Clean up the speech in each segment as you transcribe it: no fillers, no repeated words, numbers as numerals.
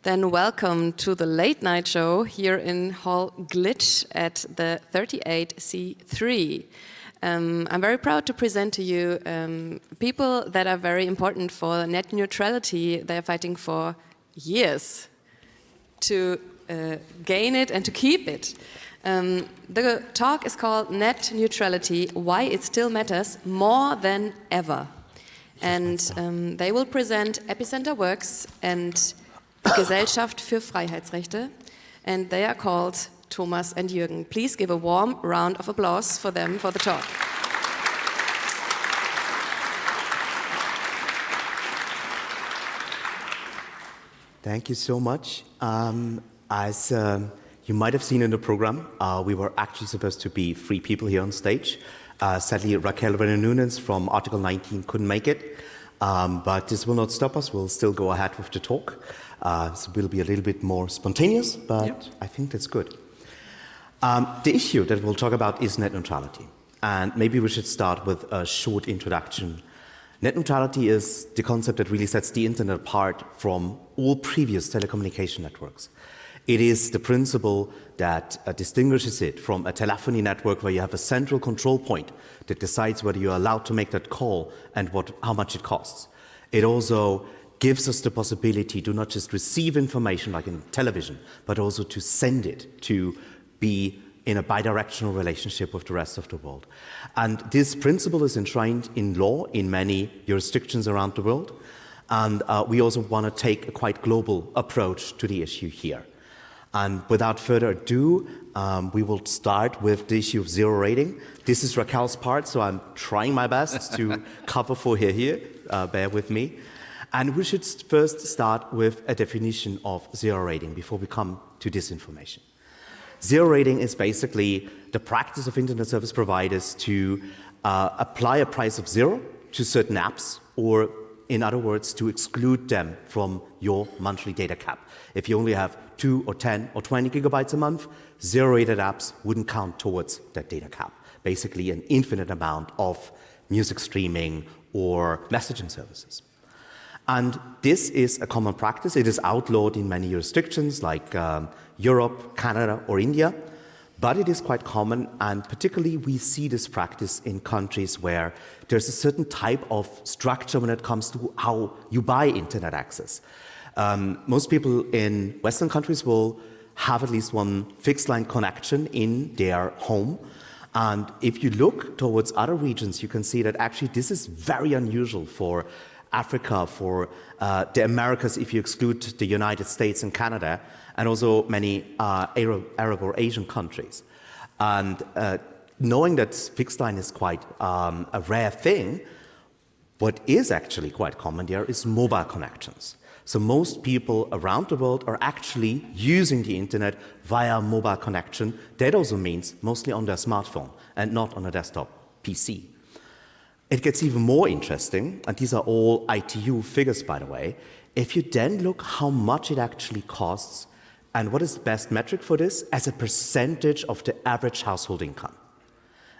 Then welcome to the late night show here in Hall Glitch at the 38C3. I'm very proud to present to you people that are very important for net neutrality. They're fighting for years to gain it and to keep it. The talk is called Net Neutrality, Why It Still Matters More Than Ever. And they will present epicenter.works and Gesellschaft für Freiheitsrechte, and they are called Thomas and Jürgen. Please give a warm round of applause for them for the talk. Thank you so much. As you might have seen in the program, we were actually supposed to be 3 people here on stage. Sadly, Raquel Renno Nunes from Article 19 couldn't make it, but this will not stop us. We'll still go ahead with the talk. So we'll be a little bit more spontaneous, but yep. I think that's good. The issue that we'll talk about is net neutrality. And maybe we should start with a short introduction. Net neutrality is the concept that really sets the internet apart from all previous telecommunication networks. It is the principle that distinguishes it from a telephony network where you have a central control point that decides whether you're allowed to make that call and how much it costs. It also gives us the possibility to not just receive information like in television, but also to send it, to be in a bidirectional relationship with the rest of the world. And this principle is enshrined in law in many jurisdictions around the world. And we also want to take a quite global approach to the issue here. And without further ado, we will start with the issue of zero rating. This is Raquel's part, so I'm trying my best to cover for her here. Bear with me. And we should first start with a definition of zero rating before we come to this information. Zero rating is basically the practice of internet service providers to apply a price of 0 to certain apps, or in other words, to exclude them from your monthly data cap. If you only have 2 or 10 or 20 gigabytes a month, zero-rated apps wouldn't count towards that data cap. Basically an infinite amount of music streaming or messaging services. And this is a common practice. It is outlawed in many jurisdictions like Europe, Canada, or India. But it is quite common, and particularly we see this practice in countries where there's a certain type of structure when it comes to how you buy internet access. Most people in Western countries will have at least one fixed line connection in their home. And if you look towards other regions, you can see that actually this is very unusual for Africa, for the Americas, if you exclude the United States and Canada, and also many Arab or Asian countries. And knowing that fixed line is quite a rare thing, what is actually quite common there is mobile connections. So most people around the world are actually using the internet via mobile connection. That also means mostly on their smartphone and not on a desktop PC. It gets even more interesting, and these are all ITU figures, by the way, if you then look how much it actually costs, and what is the best metric for this, as a percentage of the average household income.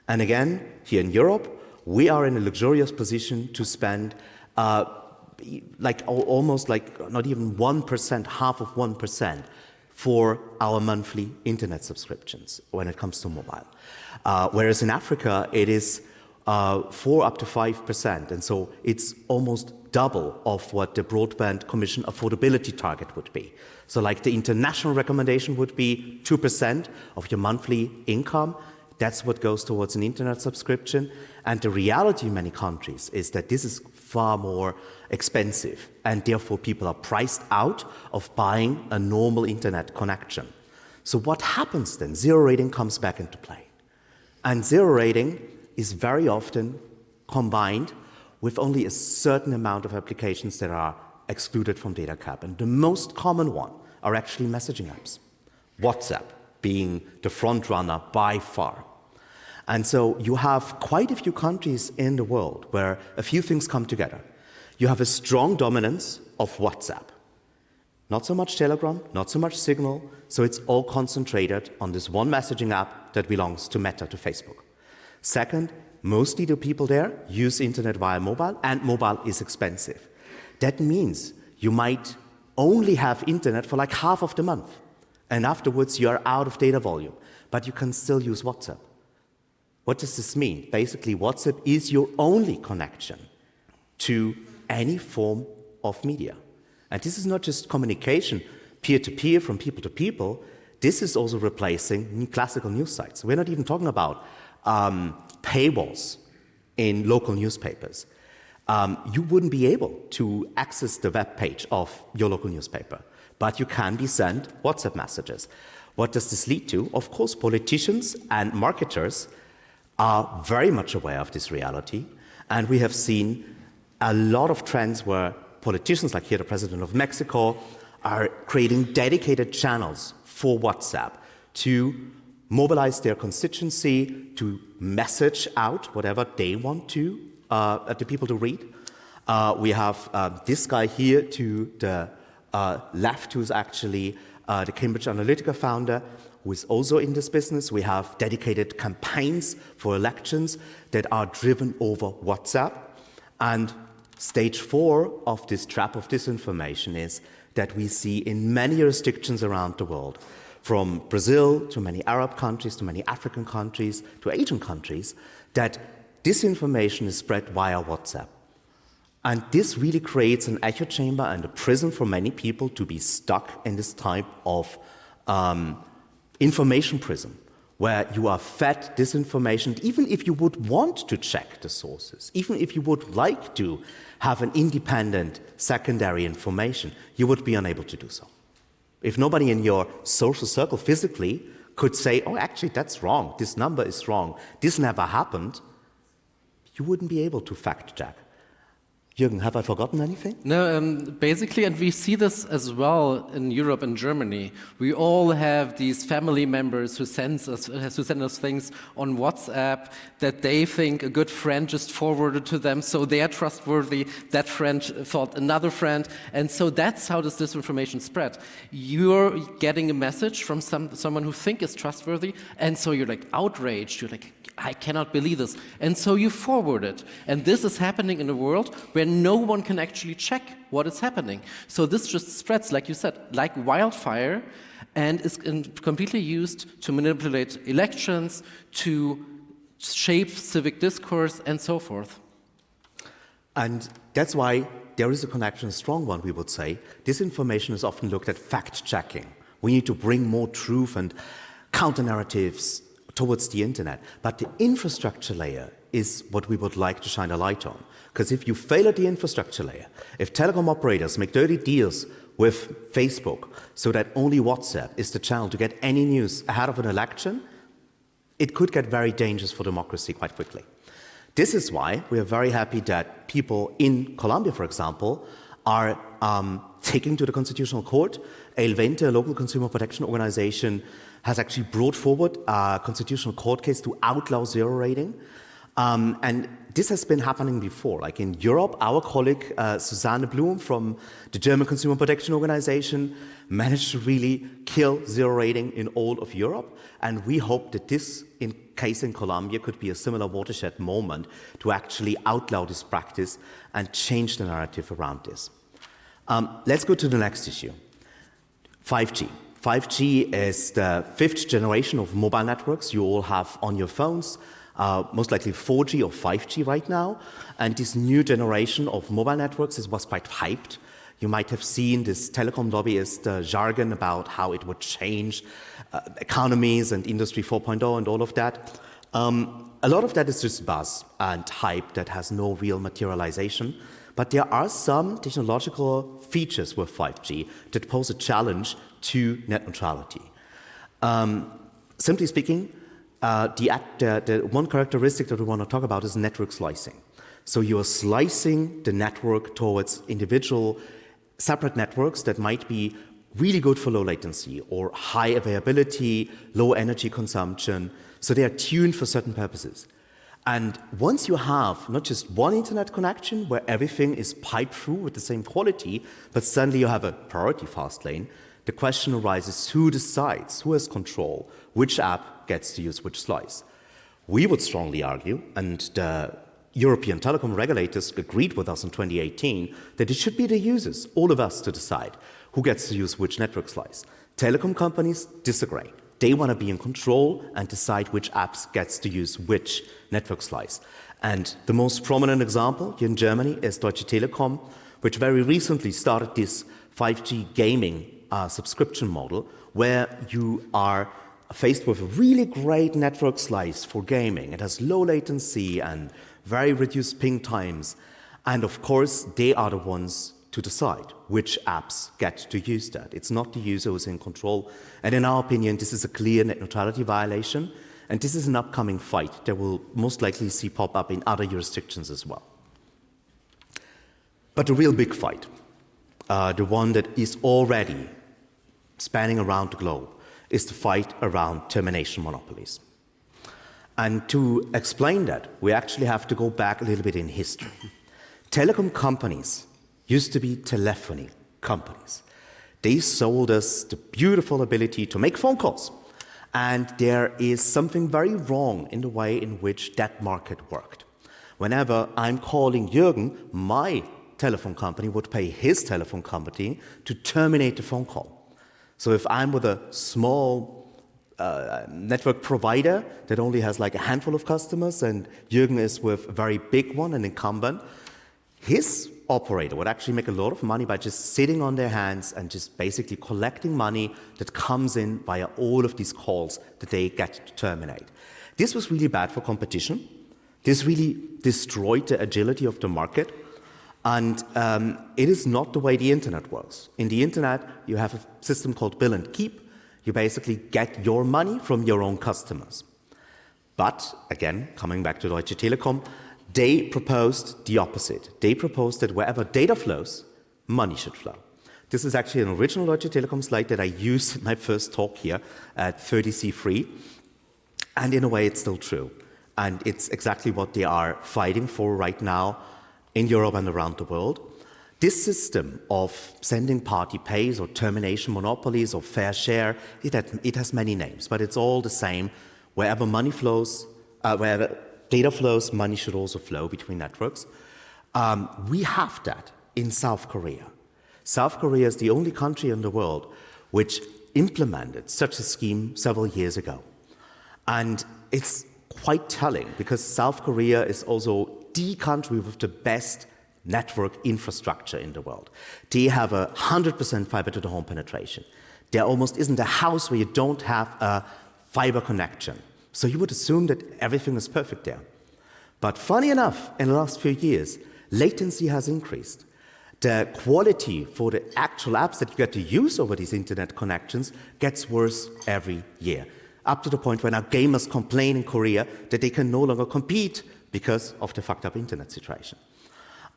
And again, here in Europe, we are in a luxurious position to spend almost not even 1%, half of 1% for our monthly internet subscriptions when it comes to mobile. Whereas in Africa, it is 4 up to 5%, and so it's almost double of what the Broadband Commission affordability target would be. So like the international recommendation would be 2% of your monthly income. That's what goes towards an internet subscription. And the reality in many countries is that this is far more expensive, and therefore people are priced out of buying a normal internet connection. So what happens then? Zero rating comes back into play. And zero rating is very often combined with only a certain amount of applications that are excluded from data cap. And the most common one are actually messaging apps. WhatsApp being the front runner by far. And so you have quite a few countries in the world where a few things come together. You have a strong dominance of WhatsApp. Not so much Telegram, not so much Signal, so it's all concentrated on this one messaging app that belongs to Meta, to Facebook. Second, mostly the people there use internet via mobile, and mobile is expensive. That means you might only have internet for like half of the month. And afterwards, you are out of data volume, but you can still use WhatsApp. What does this mean? Basically, WhatsApp is your only connection to any form of media. And this is not just communication peer-to-peer from people to people. This is also replacing classical news sites. We're not even talking about paywalls in local newspapers. You wouldn't be able to access the web page of your local newspaper, but you can be sent WhatsApp messages. What does this lead to? Of course, politicians and marketers are very much aware of this reality, and we have seen a lot of trends where politicians, like here the President of Mexico, are creating dedicated channels for WhatsApp to mobilize their constituency, to message out whatever they want to the people to read. We have this guy here to the left, who's actually the Cambridge Analytica founder, who is also in this business. We have dedicated campaigns for elections that are driven over WhatsApp. And stage 4 of this trap of disinformation is that we see in many jurisdictions around the world, from Brazil to many Arab countries, to many African countries, to Asian countries, that disinformation is spread via WhatsApp. And this really creates an echo chamber and a prison for many people to be stuck in this type of information prison, where you are fed disinformation, even if you would want to check the sources, even if you would like to have an independent secondary information, you would be unable to do so. If nobody in your social circle physically could say, oh, actually, that's wrong, this number is wrong, this never happened, you wouldn't be able to fact check. Jürgen, have I forgotten anything? No, basically, and we see this as well in Europe and Germany. We all have these family members who send us things on WhatsApp that they think a good friend just forwarded to them, so they are trustworthy. That friend thought another friend, and so that's how this disinformation spread. You're getting a message from someone who think is trustworthy, and so you're like outraged. You're like, I cannot believe this. And so you forward it. And this is happening in a world where no one can actually check what is happening. So this just spreads, like you said, like wildfire, and is completely used to manipulate elections, to shape civic discourse, and so forth. And that's why there is a connection, a strong one, we would say. Disinformation is often looked at fact-checking. We need to bring more truth and counter-narratives towards the internet. But the infrastructure layer is what we would like to shine a light on. Because if you fail at the infrastructure layer, if telecom operators make dirty deals with Facebook so that only WhatsApp is the channel to get any news ahead of an election, it could get very dangerous for democracy quite quickly. This is why we are very happy that people in Colombia, for example, are taking to the Constitutional Court. El Vente, a local consumer protection organization, has actually brought forward a Constitutional Court case to outlaw zero rating. And this has been happening before. Like in Europe, our colleague Susanne Blum from the German Consumer Protection Organization managed to really kill zero rating in all of Europe. And we hope that this case in Colombia could be a similar watershed moment to actually outlaw this practice and change the narrative around this. Let's go to the next issue, 5G. 5G is the 5th generation of mobile networks you all have on your phones, most likely 4G or 5G right now. And this new generation of mobile networks was quite hyped. You might have seen this telecom lobbyist jargon about how it would change economies and Industry 4.0 and all of that. A lot of that is just buzz and hype that has no real materialization. But there are some technological features with 5G that pose a challenge to net neutrality. Simply speaking, the one characteristic that we want to talk about is network slicing. So you are slicing the network towards individual separate networks that might be really good for low latency or high availability, low energy consumption. So they are tuned for certain purposes. And once you have not just one internet connection where everything is piped through with the same quality, but suddenly you have a priority fast lane, the question arises, who decides, who has control, which app gets to use which slice? We would strongly argue, and the European telecom regulators agreed with us in 2018 that it should be the users, all of us, to decide who gets to use which network slice. Telecom companies disagree. They want to be in control and decide which apps gets to use which network slice. And the most prominent example here in Germany is Deutsche Telekom, which very recently started this 5G gaming subscription model, where you are faced with a really great network slice for gaming. It has low latency and very reduced ping times. And of course, they are the ones to decide which apps get to use that. It's not the user who's in control. And in our opinion, this is a clear net neutrality violation. And this is an upcoming fight that we'll most likely see pop up in other jurisdictions as well. But the real big fight, the one that is already spanning around the globe, is the fight around termination monopolies. And to explain that, we actually have to go back a little bit in history. Telecom companies used to be telephony companies. They sold us the beautiful ability to make phone calls. And there is something very wrong in the way in which that market worked. Whenever I'm calling Jürgen, my telephone company would pay his telephone company to terminate the phone call. So if I'm with a small network provider that only has like a handful of customers and Jürgen is with a very big one, an incumbent, his operator would actually make a lot of money by just sitting on their hands and just basically collecting money that comes in via all of these calls that they get to terminate. This was really bad for competition. This really destroyed the agility of the market. And it is not the way the internet works. In the internet, you have a system called bill and keep. You basically get your money from your own customers. But again, coming back to Deutsche Telekom, they proposed the opposite. They proposed that wherever data flows, money should flow. This is actually an original Deutsche Telekom slide that I used in my first talk here at 30C3. And in a way, it's still true. And it's exactly what they are fighting for right now in Europe and around the world. This system of sending party pays or termination monopolies or fair share, it has many names, but it's all the same. Wherever money flows, wherever data flows, money should also flow between networks. We have that in South Korea. South Korea is the only country in the world which implemented such a scheme several years ago. And it's quite telling because South Korea is also the country with the best network infrastructure in the world. They have 100% fiber to the home penetration. There almost isn't a house where you don't have a fiber connection. So you would assume that everything is perfect there. But funny enough, in the last few years, latency has increased. The quality for the actual apps that you get to use over these internet connections gets worse every year. Up to the point where now gamers complain in Korea that they can no longer compete because of the fucked up internet situation.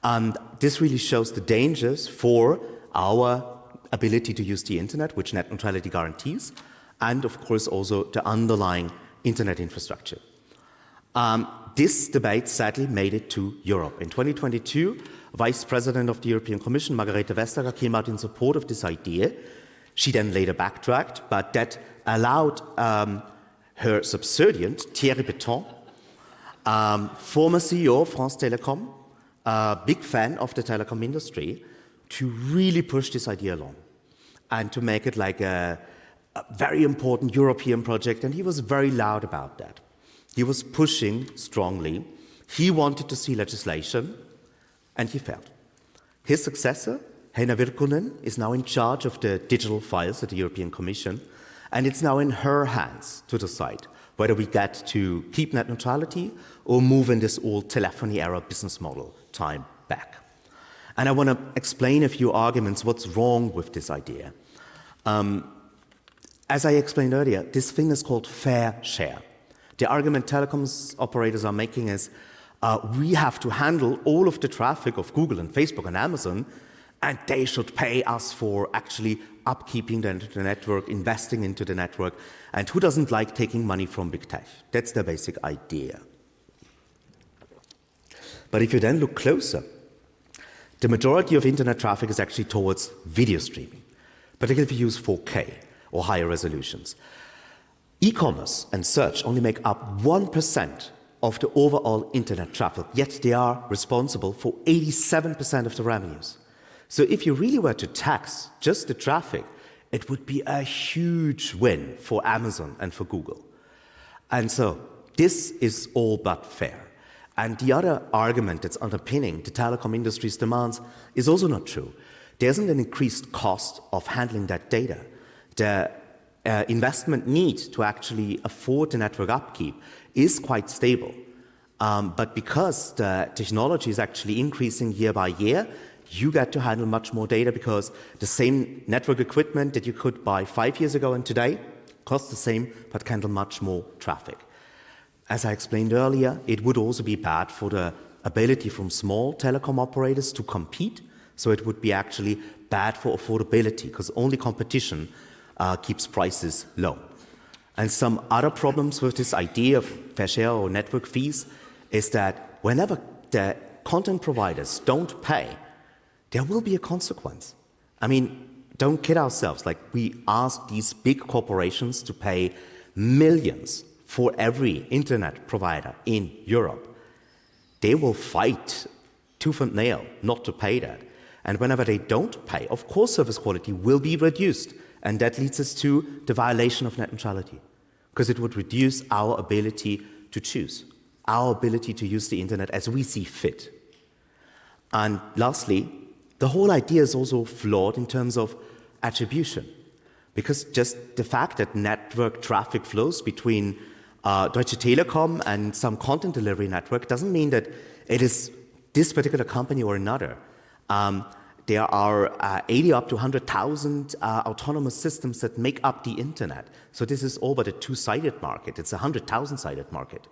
And this really shows the dangers for our ability to use the internet, which net neutrality guarantees, and of course also the underlying internet infrastructure. This debate sadly made it to Europe. In 2022, Vice President of the European Commission, Margrethe Vestager, came out in support of this idea. She then later backtracked, but that allowed her subservient, Thierry Breton, former CEO of France Telecom, a big fan of the telecom industry, to really push this idea along and to make it like a very important European project. And he was very loud about that. He was pushing strongly. He wanted to see legislation, and he failed. His successor, Henna Virkkunen, is now in charge of the digital files at the European Commission, and it's now in her hands to decide whether we get to keep net neutrality or move in this old telephony era business model time back. And I want to explain a few arguments what's wrong with this idea. As I explained earlier, this thing is called fair share. The argument telecoms operators are making is we have to handle all of the traffic of Google and Facebook and Amazon, and they should pay us for actually upkeeping the network, investing into the network. And who doesn't like taking money from big tech? That's the basic idea. But if you then look closer, the majority of internet traffic is actually towards video streaming, particularly if you use 4K or higher resolutions. E-commerce and search only make up 1% of the overall internet traffic, yet they are responsible for 87% of the revenues. So if you really were to tax just the traffic, it would be a huge win for Amazon and for Google. And so this is all but fair. And the other argument that's underpinning the telecom industry's demands is also not true. There isn't an increased cost of handling that data. The investment need to actually afford the network upkeep is quite stable. But because the technology is actually increasing year by year, you get to handle much more data because the same network equipment that you could buy 5 years ago and today costs the same, but can handle much more traffic. As I explained earlier, it would also be bad for the ability from small telecom operators to compete. So it would be actually bad for affordability because only competition keeps prices low. And some other problems with this idea of fair share or network fees is that whenever the content providers don't pay, there will be a consequence. I mean, don't kid ourselves. Like, we ask these big corporations to pay millions for every internet provider in Europe. They will fight tooth and nail not to pay that. And whenever they don't pay, of course service quality will be reduced. And that leads us to the violation of net neutrality, because it would reduce our ability to choose, our ability to use the internet as we see fit. And lastly, the whole idea is also flawed in terms of attribution, because just the fact that network traffic flows between Deutsche Telekom and some content delivery network doesn't mean that it is this particular company or another. There are 80 up to 100,000 autonomous systems that make up the internet. So this is all but a two-sided market. It's a 100,000-sided market.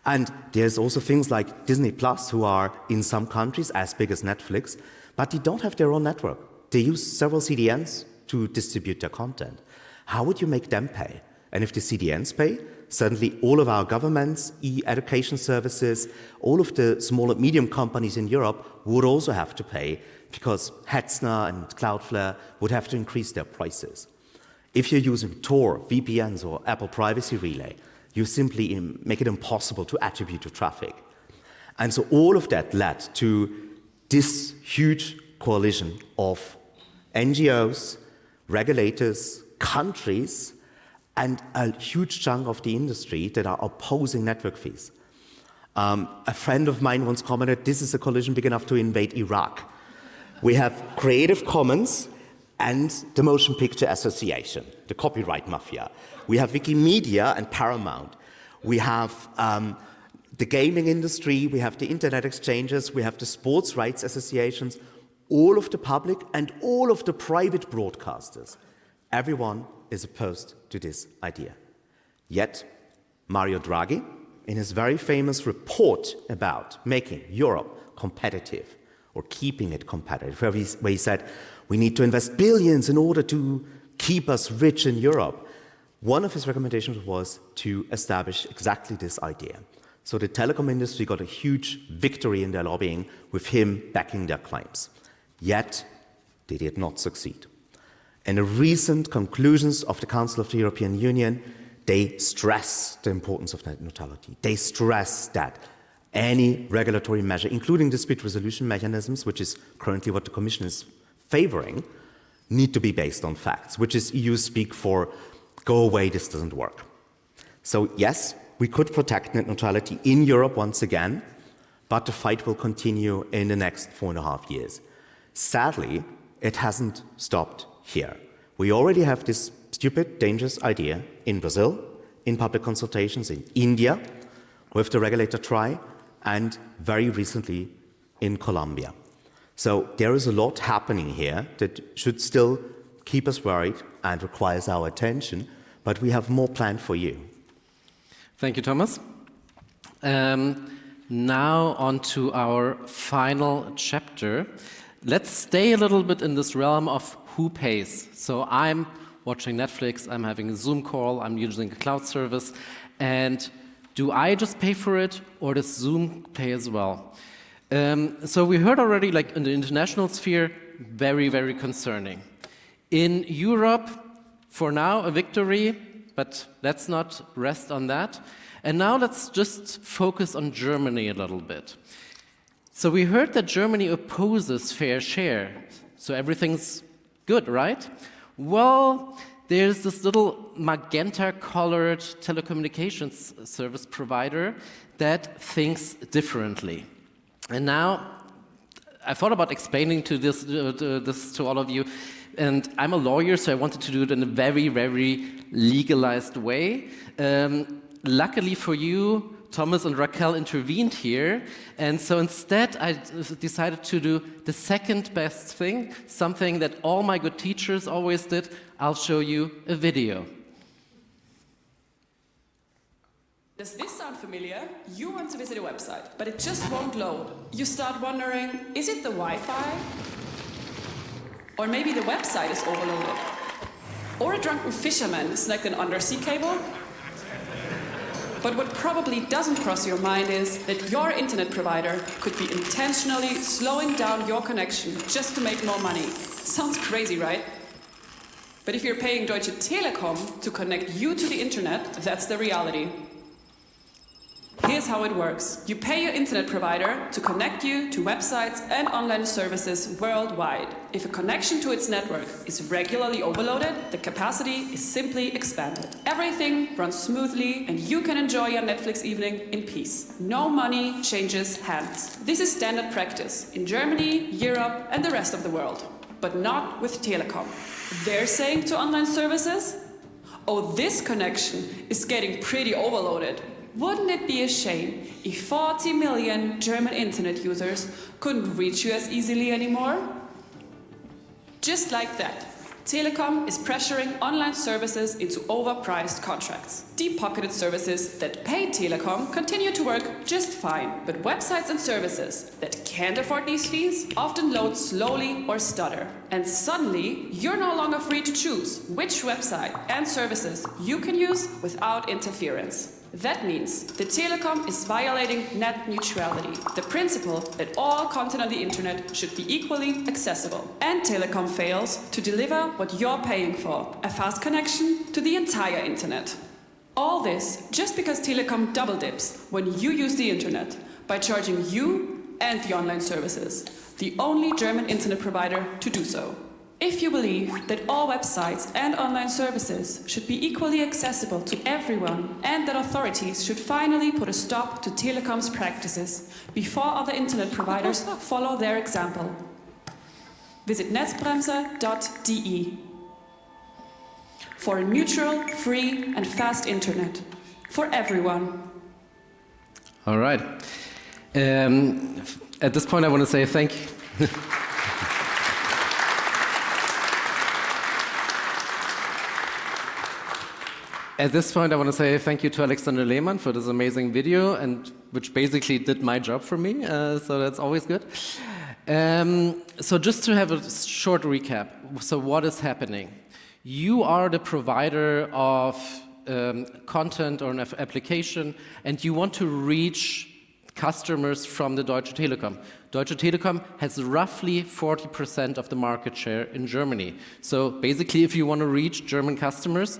And there's also things like Disney Plus, who are in some countries as big as Netflix, but they don't have their own network. They use several CDNs to distribute their content. How would you make them pay? And if the CDNs pay, suddenly all of our governments, e-education services, all of the small and medium companies in Europe would also have to pay, because Hetzner and Cloudflare would have to increase their prices. If you're using Tor, VPNs, or Apple Privacy Relay, you simply make it impossible to attribute to traffic. And so all of that led to this huge coalition of NGOs, regulators, countries, and a huge chunk of the industry that are opposing network fees. A friend of mine once commented, this is a coalition big enough to invade Iraq. We have Creative Commons and the Motion Picture Association, the copyright mafia. We have Wikimedia and Paramount. We have the gaming industry, we have the internet exchanges, we have the sports rights associations, all of the public and all of the private broadcasters. Everyone is opposed to this idea. Yet, Mario Draghi, in his very famous report about making Europe competitive, or keeping it competitive, where he said, we need to invest billions in order to keep us rich in Europe. One of his recommendations was to establish exactly this idea. So the telecom industry got a huge victory in their lobbying with him backing their claims. Yet, they did not succeed. In the recent conclusions of the Council of the European Union, they stress the importance of net neutrality. They stress that any regulatory measure, including dispute resolution mechanisms, which is currently what the Commission is favoring, need to be based on facts, which is EU speak for go away, this doesn't work. So yes, we could protect net neutrality in Europe once again, but the fight will continue in the next 4.5 years. Sadly, it hasn't stopped here. We already have this stupid, dangerous idea in Brazil, in public consultations, in India, with the regulator TRI, and very recently in Colombia. So there is a lot happening here that should still keep us worried and requires our attention, but we have more planned for you. Thank you, Thomas. Now on to our final chapter. Let's stay a little bit in this realm of who pays. So I'm watching Netflix, I'm having a Zoom call, I'm using a cloud service, and do I just pay for it, or does Zoom pay as well? So we heard already, like in the international sphere, very, very concerning. In Europe, for now, a victory, but let's not rest on that. And now let's just focus on Germany a little bit. So we heard that Germany opposes fair share, so everything's good, right? Well, there's this little magenta-colored telecommunications service provider that thinks differently. And now, I thought about explaining this to all of you, and I'm a lawyer, so I wanted to do it in a very, very legalized way. Luckily for you, Thomas and Raquel intervened here, and so instead I decided to do the second best thing, something that all my good teachers always did. I'll show you a video. Does this sound familiar? You want to visit a website, but it just won't load. You start wondering, is it the Wi-Fi? Or maybe the website is overloaded? Or a drunken fisherman snagged an undersea cable? But what probably doesn't cross your mind is that your internet provider could be intentionally slowing down your connection just to make more money. Sounds crazy, right? But if you're paying Deutsche Telekom to connect you to the internet, that's the reality. Here's how it works. You pay your internet provider to connect you to websites and online services worldwide. If a connection to its network is regularly overloaded, the capacity is simply expanded. Everything runs smoothly and you can enjoy your Netflix evening in peace. No money changes hands. This is standard practice in Germany, Europe, and the rest of the world. But not with Telecom. They're saying to online services, oh, this connection is getting pretty overloaded. Wouldn't it be a shame if 40 million German internet users couldn't reach you as easily anymore? Just like that, Telecom is pressuring online services into overpriced contracts. Deep-pocketed services that pay Telecom continue to work just fine, but websites and services that can't afford these fees often load slowly or stutter. And suddenly, you're no longer free to choose which website and services you can use without interference. That means the Telecom is violating net neutrality, the principle that all content on the internet should be equally accessible. And Telecom fails to deliver what you're paying for, a fast connection to the entire internet. All this just because Telecom double dips when you use the internet by charging you and the online services, the only German internet provider to do so. If you believe that all websites and online services should be equally accessible to everyone and that authorities should finally put a stop to Telecom's practices before other internet providers follow their example, visit netzbremse.de for a neutral, free and fast internet for everyone. All right. At this point I want to say thank you. At this point, I want to say thank you to Alexander Lehmann for this amazing video, and which basically did my job for me, so that's always good. So just to have a short recap, so what is happening? You are the provider of content or an application, and you want to reach customers from the Deutsche Telekom. Deutsche Telekom has roughly 40% of the market share in Germany. So basically, if you want to reach German customers,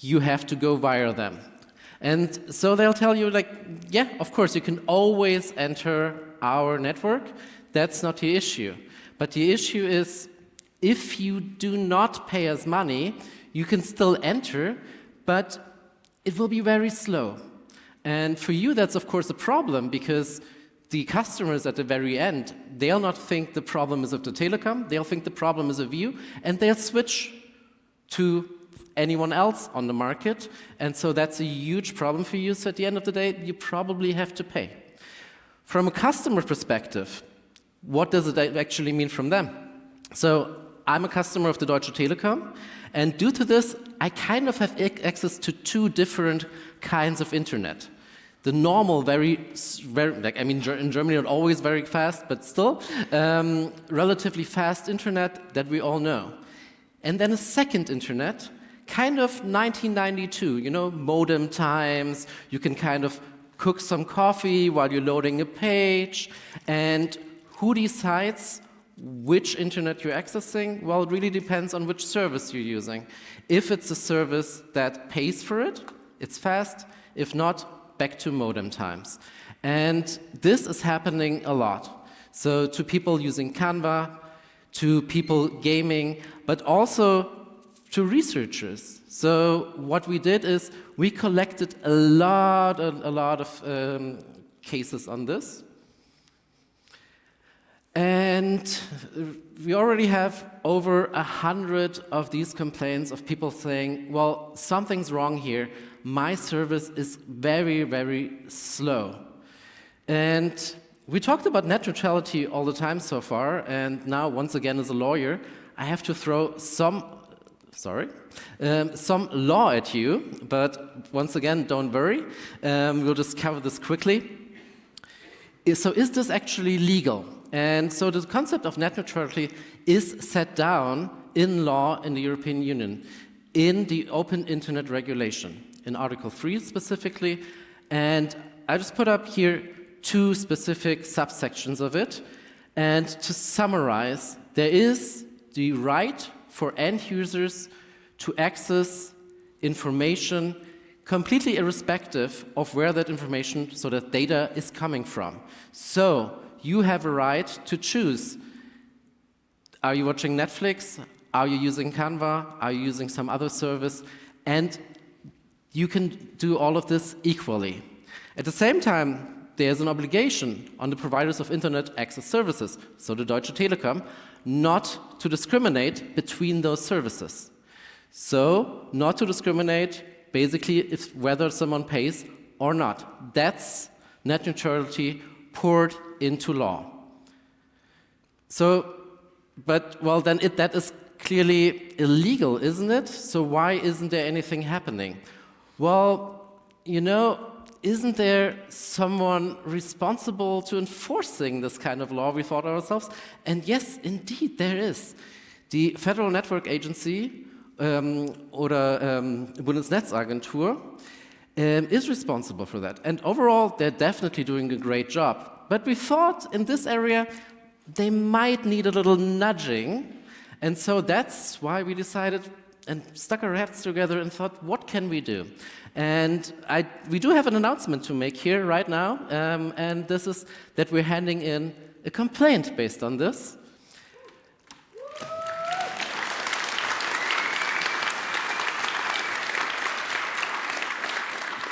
you have to go via them. And so they'll tell you, like, yeah, of course, you can always enter our network. That's not the issue. But the issue is, if you do not pay us money, you can still enter, but it will be very slow. And for you, that's, of course, a problem, because the customers at the very end, they'll not think the problem is of the Telecom, they'll think the problem is of you, and they'll switch to anyone else on the market, and so that's a huge problem for you. So at the end of the day, you probably have to pay. From a customer perspective, what does it actually mean from them? So I'm a customer of the Deutsche Telekom, and due to this, I kind of have access to two different kinds of internet. The normal, in Germany not always very fast, but still, relatively fast internet that we all know. And then a second internet, kind of 1992, you know, modem times, you can kind of cook some coffee while you're loading a page, and who decides Which internet you're accessing? Well, it really depends on which service you're using. If it's a service that pays for it, it's fast. If not, back to modem times. And this is happening a lot. So to people using Canva, to people gaming, but also to researchers. So what we did is we collected a lot of cases on this. And we already have over 100 of these complaints of people saying, well, something's wrong here. My service is very, very slow. And we talked about net neutrality all the time so far, and now, once again, as a lawyer, I have to throw some law at you, but once again, don't worry. We'll just cover this quickly. So is this actually legal? And so the concept of net neutrality is set down in law in the European Union, in the Open Internet Regulation, in Article 3 specifically. And I just put up here 2 specific subsections of it. And to summarize, there is the right for end users to access information completely irrespective of where that information, so that data, is coming from. So you have a right to choose. Are you watching Netflix? Are you using Canva? Are you using some other service? And you can do all of this equally. At the same time, there's an obligation on the providers of internet access services, so the Deutsche Telekom, not to discriminate between those services. So, not to discriminate, basically, whether someone pays or not. That's net neutrality poured into law. So, but, well, then that is clearly illegal, isn't it? So why isn't there anything happening? Well, you know, isn't there someone responsible to enforcing this kind of law, we thought ourselves? And yes, indeed, there is. The Federal Network Agency, oder Bundesnetzagentur, is responsible for that. And overall, they're definitely doing a great job. But we thought in this area, they might need a little nudging. And so that's why we decided and stuck our heads together and thought, what can we do? And we do have an announcement to make here right now. And this is that we're handing in a complaint based on this.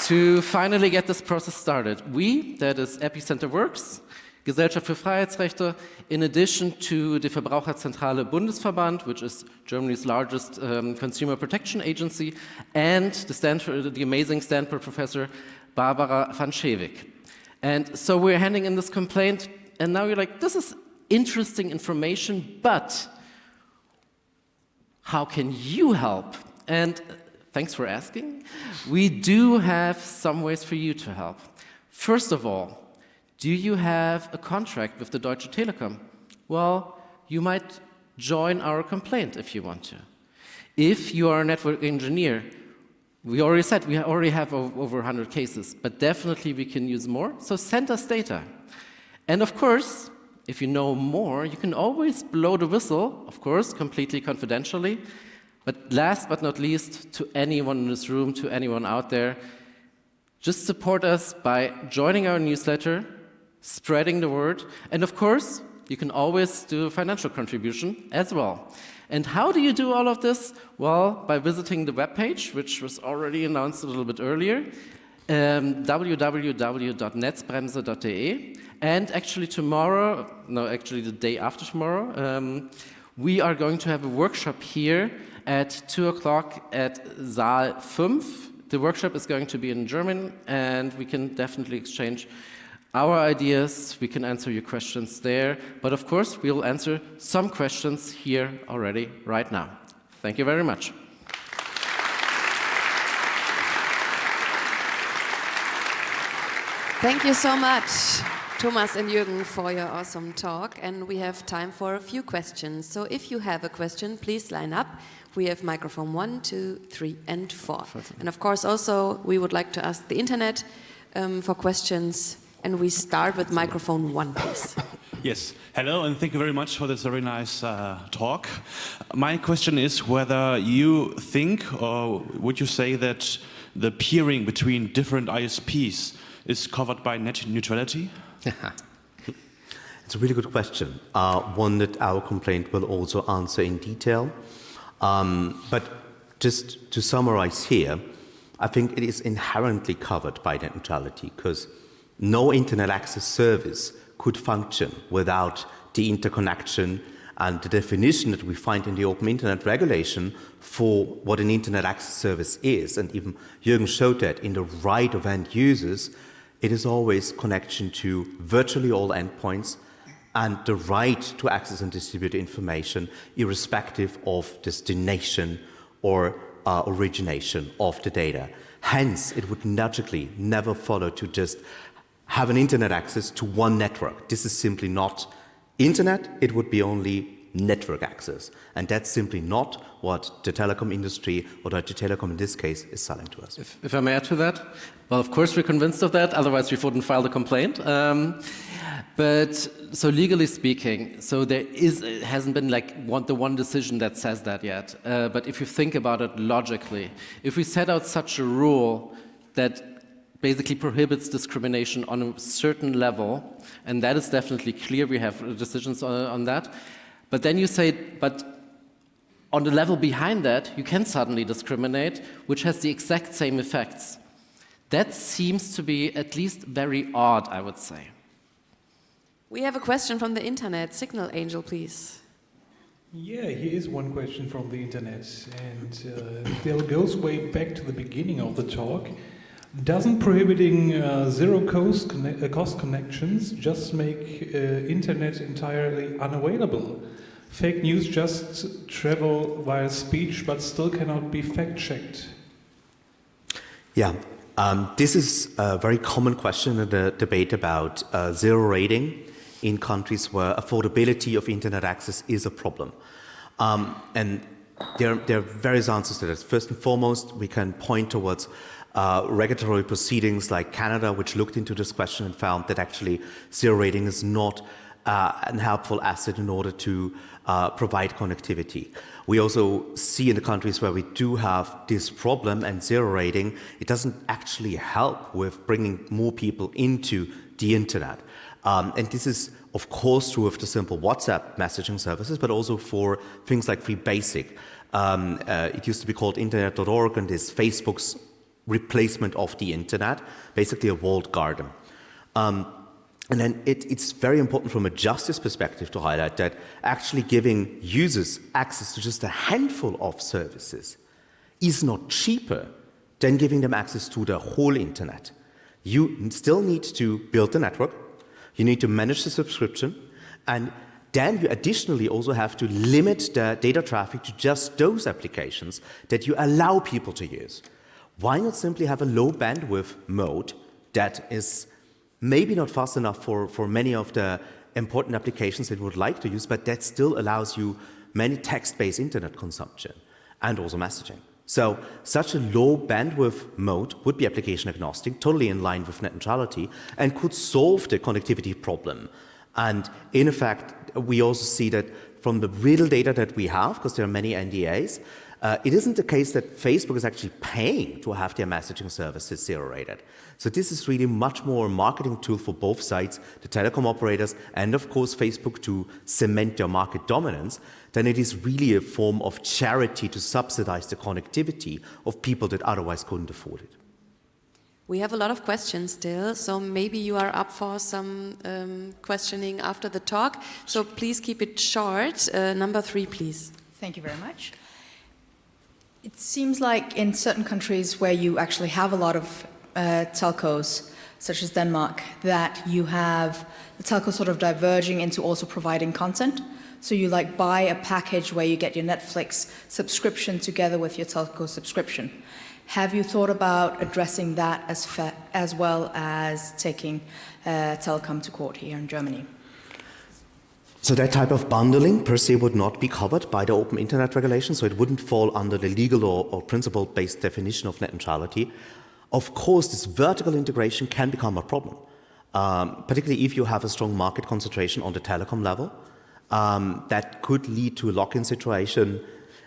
To finally get this process started, we, that is epicenter.works, Gesellschaft für Freiheitsrechte, in addition to the Verbraucherzentrale Bundesverband, which is Germany's largest consumer protection agency, and the amazing Stanford professor Barbara van Schewick. And so we're handing in this complaint, and now you're like, this is interesting information, but how can you help? And thanks for asking. We do have some ways for you to help. First of all, do you have a contract with the Deutsche Telekom? Well, you might join our complaint if you want to. If you are a network engineer, we already said we already have over 100 cases, but definitely we can use more, so send us data. And of course, if you know more, you can always blow the whistle, of course, completely confidentially. But last but not least, to anyone in this room, to anyone out there, just support us by joining our newsletter, spreading the word, and of course, you can always do a financial contribution as well. And how do you do all of this? Well, by visiting the webpage, which was already announced a little bit earlier, www.netzbremse.de. And actually the day after tomorrow, we are going to have a workshop here at 2 o'clock at Saal 5. The workshop is going to be in German, and we can definitely exchange our ideas. We can answer your questions there. But of course, we'll answer some questions here already right now. Thank you very much. Thank you so much, Thomas and Jürgen, for your awesome talk. And we have time for a few questions. So if you have a question, please line up. We have microphone 1, 2, 3, and 4. And of course, also, we would like to ask the internet for questions. And we start with microphone 1, please. Yes. Hello, and thank you very much for this very nice talk. My question is whether you think, or would you say that the peering between different ISPs is covered by net neutrality? It's a really good question, one that our complaint will also answer in detail. But just to summarize here, I think it is inherently covered by net neutrality because no internet access service could function without the interconnection and the definition that we find in the Open Internet Regulation for what an internet access service is. And even Jürgen showed that in the right of end users, it is always connection to virtually all endpoints and the right to access and distribute information irrespective of destination or origination of the data. Hence, it would logically never follow to just have an internet access to one network. This is simply not internet, it would be only network access. And that's simply not what the telecom industry, or Deutsche Telekom in this case, is selling to us. If I may add to that, well, of course we're convinced of that, otherwise we wouldn't file the complaint. But so legally speaking, so it hasn't been like the one decision that says that yet. But if you think about it logically, if we set out such a rule that basically prohibits discrimination on a certain level, and that is definitely clear, we have decisions on that, but then you say, but on the level behind that, you can suddenly discriminate, which has the exact same effects. That seems to be at least very odd, I would say. We have a question from the internet. Signal Angel, please. Yeah, here is one question from the internet, and it goes way back to the beginning of the talk. Doesn't prohibiting zero-cost connections just make internet entirely unavailable? Fake news just travel via speech, but still cannot be fact-checked. Yeah, this is a very common question in the debate about zero rating in countries where affordability of internet access is a problem. And there are various answers to this. First and foremost, we can point towards regulatory proceedings like Canada, which looked into this question and found that actually zero rating is not a helpful asset in order to provide connectivity. We also see in the countries where we do have this problem and zero rating, it doesn't actually help with bringing more people into the internet. And this is, of course, true of the simple WhatsApp messaging services, but also for things like Free Basic. It used to be called internet.org and is Facebook's replacement of the internet, basically a walled garden. And then it's very important from a justice perspective to highlight that actually giving users access to just a handful of services is not cheaper than giving them access to the whole internet. You still need to build the network, you need to manage the subscription, and then you additionally also have to limit the data traffic to just those applications that you allow people to use. Why not simply have a low bandwidth mode that is maybe not fast enough for many of the important applications that you would like to use, but that still allows you many text-based internet consumption and also messaging. So such a low bandwidth mode would be application agnostic, totally in line with net neutrality, and could solve the connectivity problem. And in effect, we also see that from the real data that we have, because there are many NDAs, it isn't the case that Facebook is actually paying to have their messaging services zero-rated. So this is really much more a marketing tool for both sides, the telecom operators and of course Facebook, to cement their market dominance, than it is really a form of charity to subsidize the connectivity of people that otherwise couldn't afford it. We have a lot of questions still, so maybe you are up for some questioning after the talk. So please keep it short. Number 3, please. Thank you very much. It seems like in certain countries where you actually have a lot of telcos, such as Denmark, that you have the telco sort of diverging into also providing content. So you like buy a package where you get your Netflix subscription together with your telco subscription. Have you thought about addressing that as well as taking Telecom to court here in Germany? So that type of bundling per se would not be covered by the Open Internet Regulation, so it wouldn't fall under the legal or principle-based definition of net neutrality. Of course, this vertical integration can become a problem. particularly if you have a strong market concentration on the telecom level. That could lead to a lock-in situation,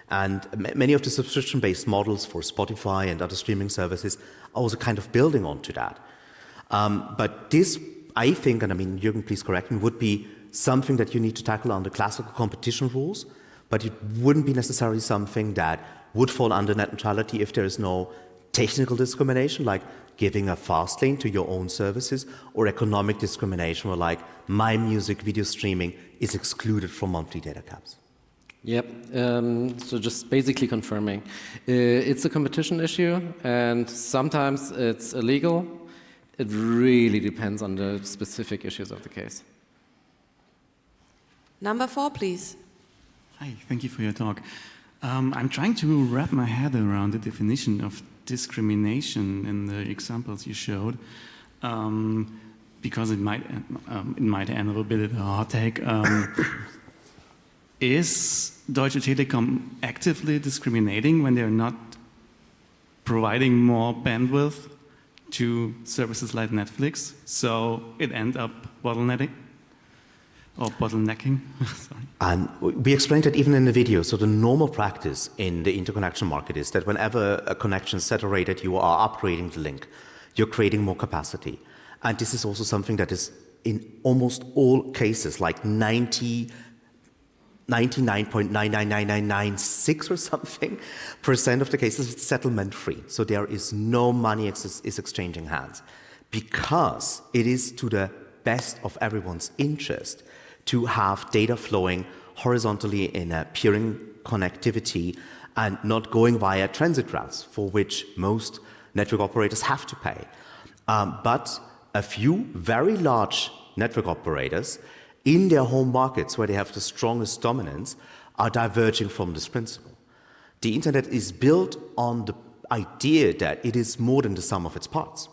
and many of the subscription-based models for Spotify and other streaming services are also kind of building onto that. But this, I think, and I mean, Jürgen, please correct me, would be something that you need to tackle under classical competition rules, but it wouldn't be necessarily something that would fall under net neutrality if there is no technical discrimination, like giving a fast lane to your own services, or economic discrimination, where like my music video streaming is excluded from monthly data caps. Yep, so just basically confirming. It's a competition issue, and sometimes it's illegal. It really depends on the specific issues of the case. Number 4, please. Hi, thank you for your talk. I'm trying to wrap my head around the definition of discrimination in the examples you showed, because it might end up a bit of a hot take. Is Deutsche Telekom actively discriminating when they're not providing more bandwidth to services like Netflix, so it ends up bottlenecking? Or bottlenecking, sorry. And we explained that even in the video. So the normal practice in the interconnection market is that whenever a connection is saturated, you are upgrading the link. You're creating more capacity. And this is also something that is in almost all cases, like 99.999996 or something % of the cases, it's settlement free. So there is no money is exchanging hands, because it is to the best of everyone's interest to have data flowing horizontally in a peering connectivity and not going via transit routes, for which most network operators have to pay. But a few very large network operators in their home markets, where they have the strongest dominance, are diverging from this principle. The internet is built on the idea that it is more than the sum of its parts,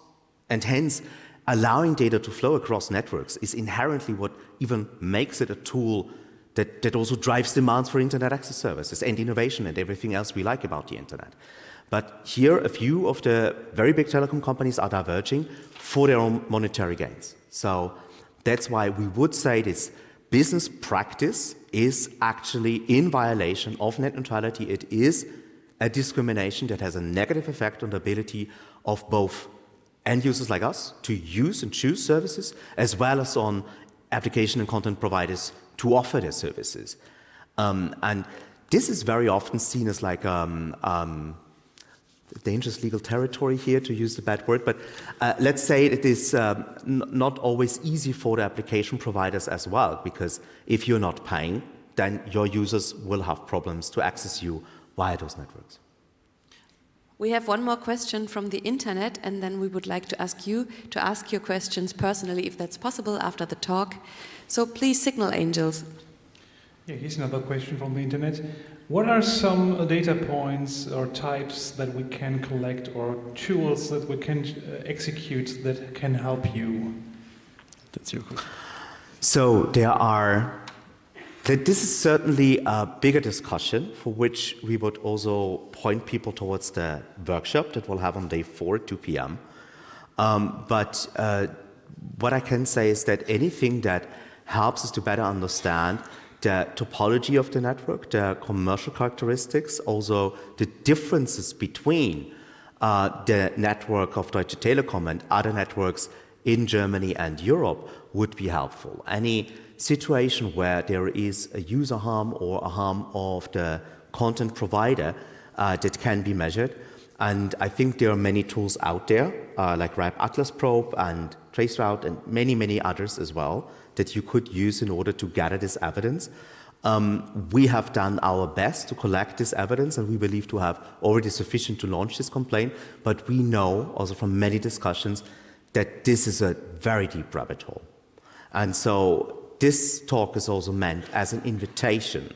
and hence allowing data to flow across networks is inherently what even makes it a tool that also drives demands for internet access services and innovation and everything else we like about the internet. But here, a few of the very big telecom companies are diverging for their own monetary gains. So that's why we would say this business practice is actually in violation of net neutrality. It is a discrimination that has a negative effect on the ability of both end users like us to use and choose services, as well as on application and content providers to offer their services. And this is very often seen as like dangerous legal territory here, to use the bad word, but let's say it is not always easy for the application providers as well, because if you're not paying, then your users will have problems to access you via those networks. We have one more question from the internet, and then we would like to ask you to ask your questions personally, if that's possible, after the talk. So please signal, angels. Yeah, here's another question from the internet. What are some data points or types that we can collect, or tools that we can execute that can help you? That's your question. So this is certainly a bigger discussion, for which we would also point people towards the workshop that we'll have on day 4 at 2 p.m. But what I can say is that anything that helps us to better understand the topology of the network, the commercial characteristics, also the differences between the network of Deutsche Telekom and other networks in Germany and Europe would be helpful. Any situation where there is a user harm or a harm of the content provider that can be measured. And I think there are many tools out there, like RIPE Atlas Probe and Traceroute and many, many others as well, that you could use in order to gather this evidence. We have done our best to collect this evidence, and we believe to have already sufficient to launch this complaint. But we know also from many discussions that this is a very deep rabbit hole. And so this talk is also meant as an invitation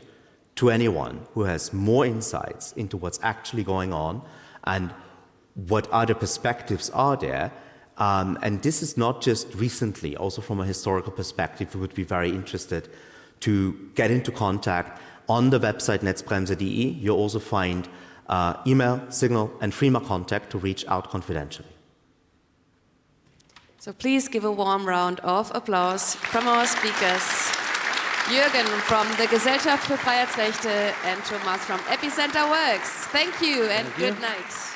to anyone who has more insights into what's actually going on and what other perspectives are there. And this is not just recently, also from a historical perspective, we would be very interested to get into contact. On the website netzbremse.de, you'll also find email, signal, and FREMA contact to reach out confidentially. So please give a warm round of applause from our speakers. Jürgen from the Gesellschaft für Freiheitsrechte and Thomas from epicenter.works. Thank you and good night.